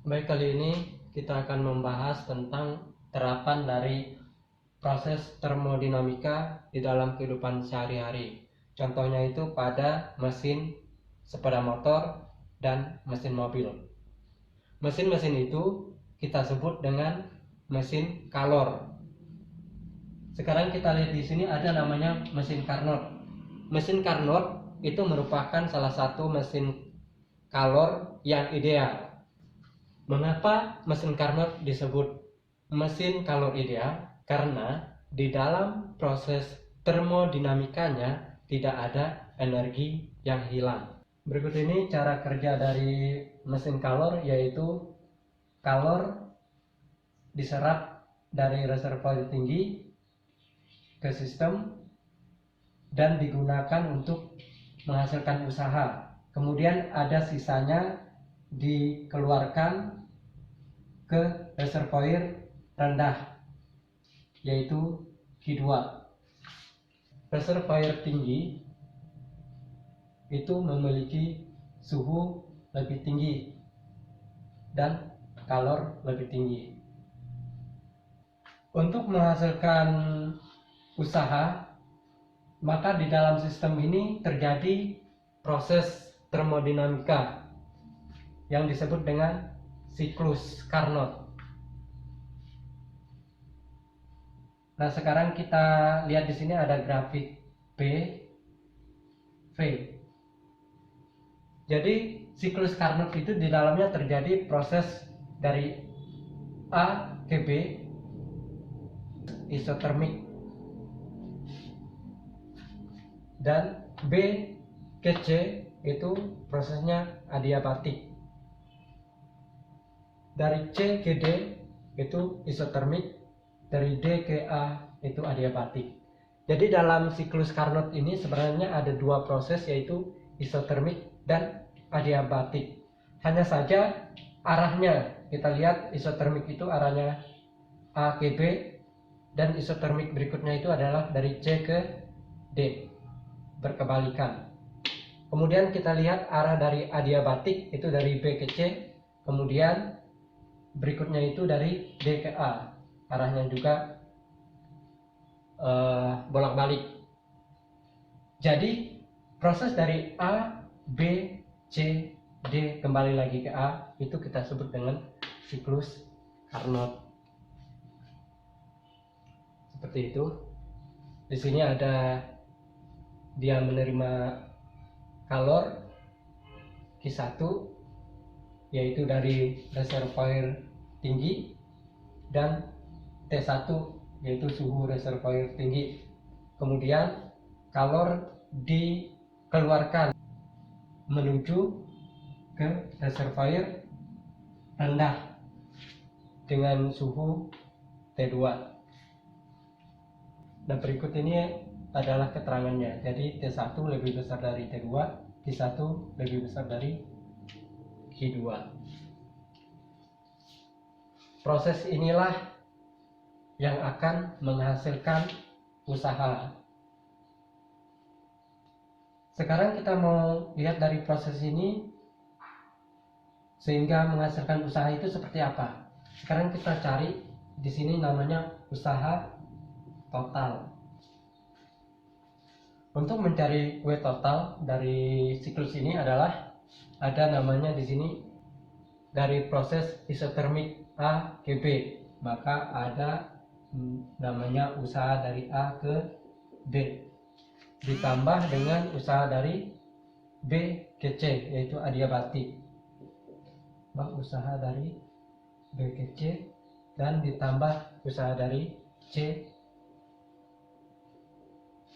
Baik, kali ini kita akan membahas tentang terapan dari proses termodinamika di dalam kehidupan sehari-hari. Contohnya itu pada mesin sepeda motor dan mesin mobil. Mesin-mesin itu kita sebut dengan mesin Carnot. Sekarang kita lihat di sini ada namanya mesin Carnot. Mesin Carnot itu merupakan salah satu mesin Carnot yang ideal. Mengapa mesin Carnot disebut mesin Carnot ideal? Karena di dalam proses termodinamikanya tidak ada energi yang hilang. Berikut ini cara kerja dari mesin Carnot, yaitu kalor diserap dari reservoir tinggi ke sistem dan digunakan untuk menghasilkan usaha. Kemudian ada sisanya dikeluarkan ke reservoir rendah, yaitu Q2. Reservoir tinggi itu memiliki suhu lebih tinggi dan kalor lebih tinggi. Untuk menghasilkan usaha, maka di dalam sistem ini terjadi proses termodinamika yang disebut dengan siklus Carnot. Nah, sekarang kita lihat di sini ada grafik B, V. Jadi siklus Carnot itu di dalamnya terjadi proses dari A ke B, isotermik, dan B ke C itu prosesnya adiabatik. Dari C ke D itu isotermik, dari D ke A itu adiabatik. Jadi dalam siklus Carnot ini sebenarnya ada dua proses, yaitu isotermik dan adiabatik. Hanya saja arahnya, kita lihat isotermik itu arahnya A ke B, dan isotermik berikutnya itu adalah dari C ke D, berkebalikan. Kemudian kita lihat arah dari adiabatik itu dari B ke C, kemudian berikutnya itu dari D ke A, arahnya juga bolak-balik. Jadi proses dari A, B, C, D kembali lagi ke A itu kita sebut dengan siklus Carnot. Seperti itu. Di sini ada dia menerima kalor Q1, yaitu dari reservoir tinggi, dan T1 yaitu suhu reservoir tinggi. Kemudian kalor dikeluarkan menuju ke reservoir rendah dengan suhu T2. Nah, berikut ini adalah keterangannya. Jadi T1 lebih besar dari T2, Q1 lebih besar dari Q2. Proses inilah yang akan menghasilkan usaha. Sekarang kita mau lihat dari proses ini sehingga menghasilkan usaha itu seperti apa. Sekarang kita cari di sini namanya usaha total. Untuk mencari W total dari siklus ini adalah ada namanya di sini dari proses isotermik A ke B, maka ada namanya usaha dari A ke B ditambah dengan usaha dari B ke C, yaitu adiabatik. Usaha dari B ke C dan ditambah usaha dari C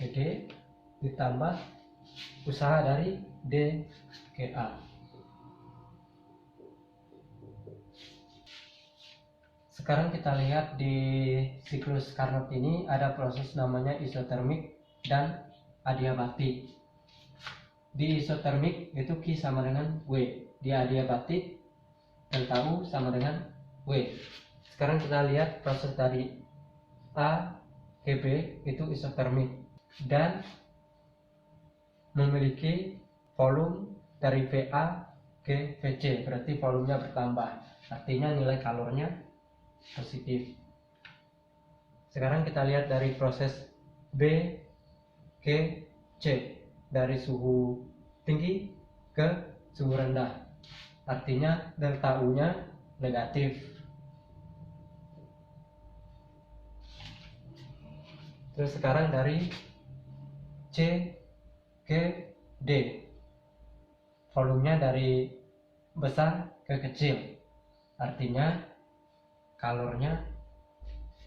ke D ditambah usaha dari D ke A. Sekarang kita lihat di siklus Carnot ini ada proses namanya isotermik dan adiabatik. Di isotermik itu Q sama dengan W, di adiabatik delta U sama dengan W. Sekarang kita lihat proses dari A ke B itu isotermik dan memiliki volume dari VA ke VC, berarti volumenya bertambah. artinya nilai kalornya positif. Sekarang kita lihat dari proses B, G, C, dari suhu tinggi ke suhu rendah, artinya delta U nya negatif. Terus sekarang dari C ke D, volumenya dari besar ke kecil, artinya kalornya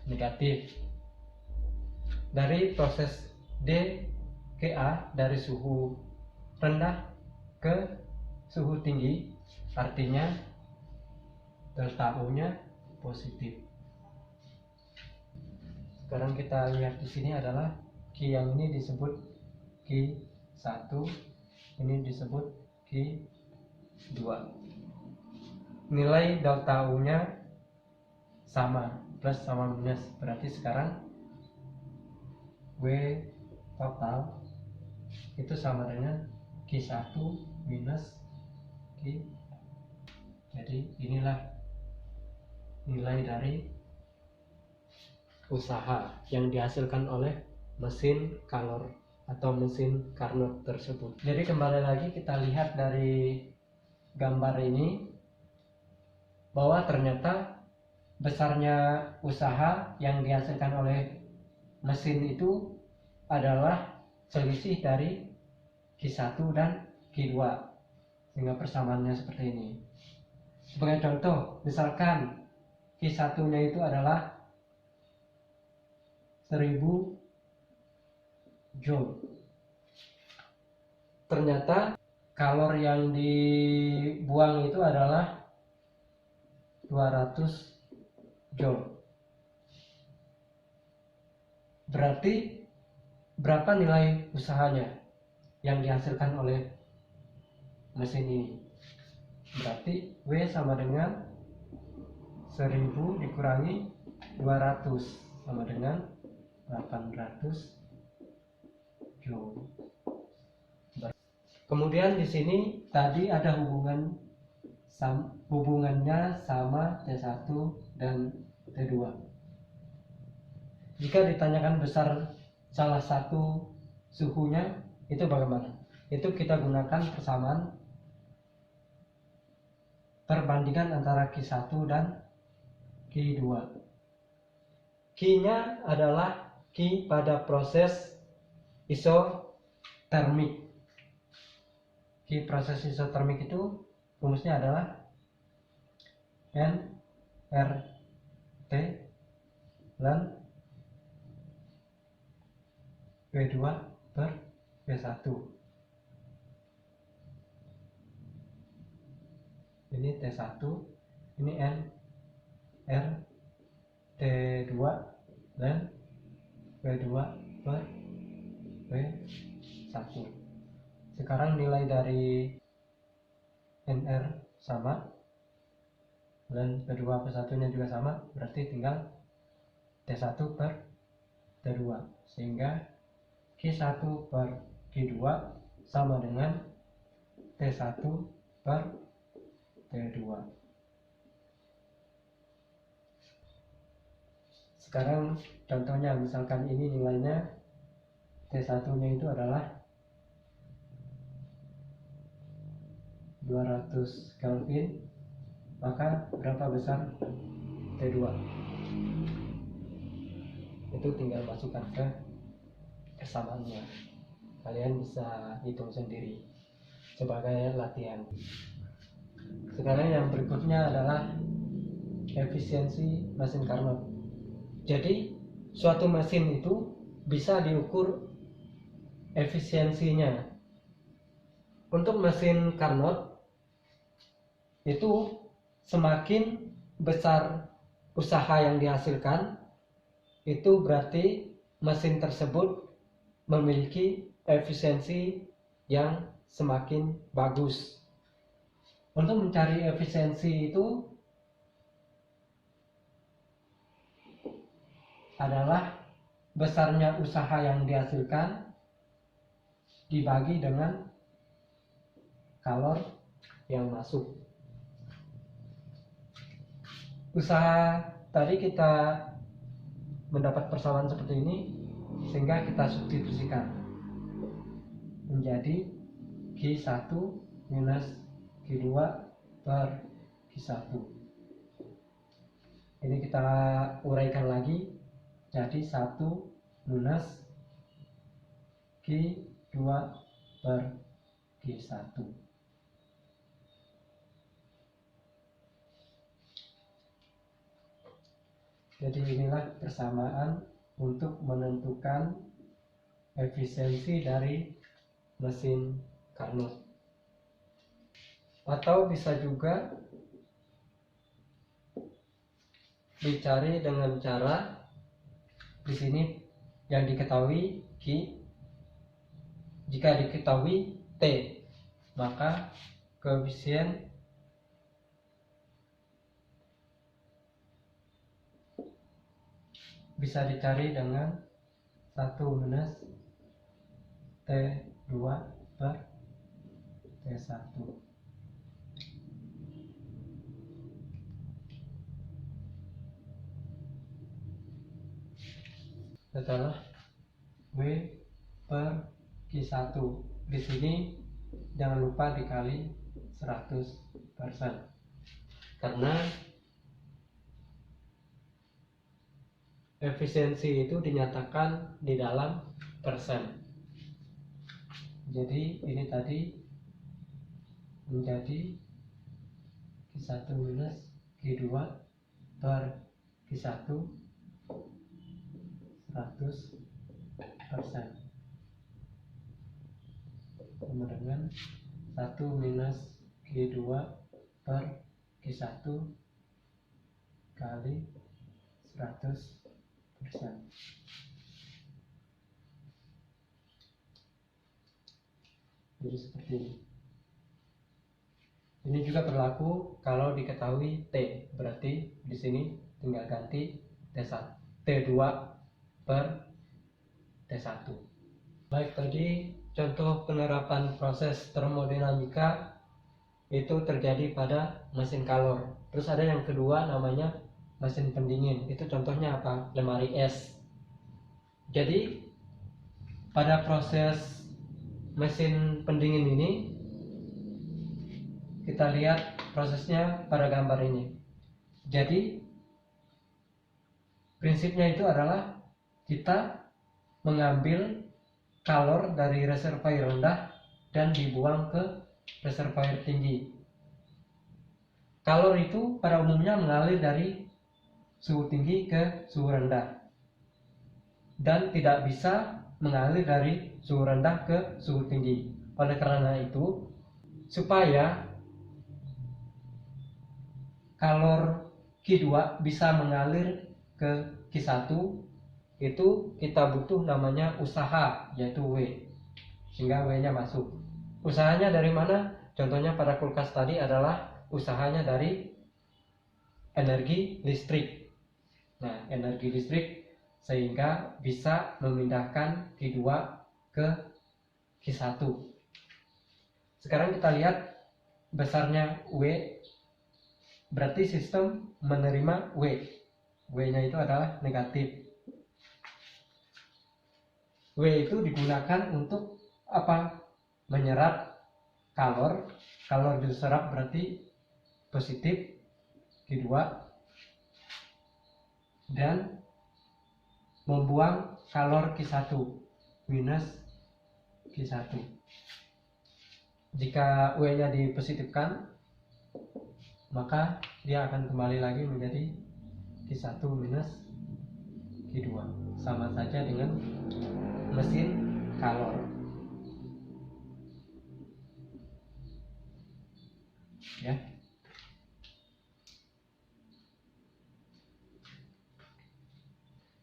negatif. Dari proses D ke A, dari suhu rendah ke suhu tinggi, artinya delta U nya positif. Sekarang kita lihat di sini adalah Q yang ini disebut Q1, ini disebut Q2. Nilai delta U nya sama, plus sama minus, berarti sekarang W total itu sama dengan Q1 minus Q. Jadi inilah nilai dari usaha yang dihasilkan oleh mesin Kalor atau mesin Carnot tersebut. Jadi kembali lagi kita lihat dari gambar ini bahwa ternyata besarnya usaha yang dihasilkan oleh mesin itu adalah selisih dari Q1 dan Q2, sehingga persamaannya seperti ini. Sebagai contoh, misalkan Q1 nya itu adalah 1000 Joule. Ternyata kalor yang dibuang itu adalah 200 Joule. Berarti berapa nilai usahanya yang dihasilkan oleh mesin ini? Berarti W sama dengan 1000 dikurangi 200 sama dengan 800 Joule. Kemudian di sini tadi ada hubungannya sama T1 dan T2. Jika ditanyakan besar salah satu suhunya, itu bagaimana? Itu kita gunakan persamaan perbandingan antara Q1 dan Q2. Q-nya adalah Q pada proses isotermik. Q proses isotermik itu rumusnya adalah nRT ln W2 per W1. Ini T1, ini nRT2 dan W2 per W1. Sekarang nilai dari NR sama dan P2 per 1 nya juga sama, berarti tinggal T1 per T2, sehingga Q1 per Q2 sama dengan T1 per T2. Sekarang contohnya, misalkan ini nilainya T1 nya itu adalah 200 Kelvin, maka berapa besar T2? Itu tinggal masukkan ke persamaannya. Kalian bisa hitung sendiri sebagai latihan. Sekarang yang berikutnya adalah efisiensi mesin Carnot. Jadi suatu mesin itu bisa diukur efisiensinya. Untuk mesin Carnot itu semakin besar usaha yang dihasilkan, itu berarti mesin tersebut memiliki efisiensi yang semakin bagus. Untuk mencari efisiensi itu adalah besarnya usaha yang dihasilkan dibagi dengan kalor yang masuk. usaha tadi kita mendapat persamaan seperti ini, sehingga kita substitusikan menjadi Q1 minus Q2 per Q1. Ini kita uraikan lagi, jadi 1 minus Q2 per Q1. Jadi inilah persamaan untuk menentukan efisiensi dari mesin Carnot. Atau bisa juga dicari dengan cara di sini yang diketahui Q, jika diketahui T, maka koefisien bisa dicari dengan 1 minus T2 per T1. Setelah W per Q1, di sini jangan lupa dikali 100%, karena efisiensi itu dinyatakan di dalam persen. Jadi ini tadi menjadi Q1 minus Q2 per Q1 100%, sama dengan 1 minus Q2 per Q1 kali 100%. Jadi seperti ini. Ini juga berlaku kalau diketahui T, berarti di sini tinggal ganti T2 per T1. Baik, tadi contoh penerapan proses termodinamika itu terjadi pada mesin kalor. Terus ada yang kedua namanya mesin pendingin. Itu contohnya apa? Lemari es. Jadi pada proses mesin pendingin ini, kita lihat prosesnya pada gambar ini. Jadi prinsipnya itu adalah kita mengambil kalor dari reservoir rendah dan dibuang ke reservoir tinggi. Kalor itu pada umumnya mengalir dari suhu tinggi ke suhu rendah dan tidak bisa mengalir dari suhu rendah ke suhu tinggi. Oleh karena itu, supaya kalor Q2 bisa mengalir ke Q1, itu kita butuh namanya usaha, yaitu W, sehingga W-nya masuk. Usahanya dari mana? Contohnya pada kulkas tadi adalah usahanya dari energi listrik. Nah, energi listrik sehingga bisa memindahkan Q2 ke Q1. Sekarang kita lihat besarnya W, berarti sistem menerima W. W-nya itu adalah negatif. W itu digunakan untuk apa? Menyerap kalor. Kalor diserap berarti positif Q2 dan membuang kalor Q1 minus Q1. Jika W-nya dipositifkan, maka dia akan kembali lagi menjadi Q1 minus Q2, sama saja dengan mesin kalor. Ya.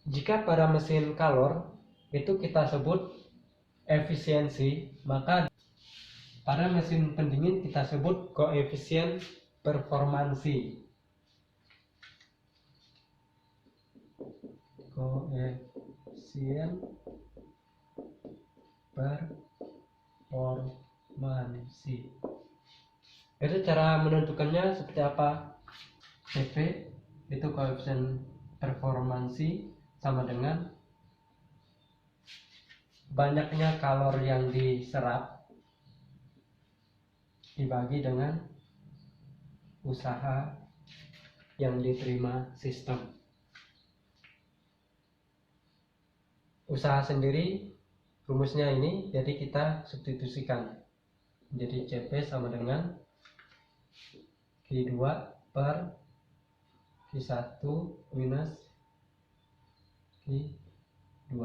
Jika pada mesin kalor itu kita sebut efisiensi, maka pada mesin pendingin kita sebut koefisien performansi. Koefisien performansi. Itu cara menentukannya seperti apa? Cp itu koefisien performansi sama dengan banyaknya kalori yang diserap dibagi dengan usaha yang diterima sistem. Usaha sendiri rumusnya ini, jadi kita substitusikan. Jadi CP sama dengan Q2 per Q1 minus Q2.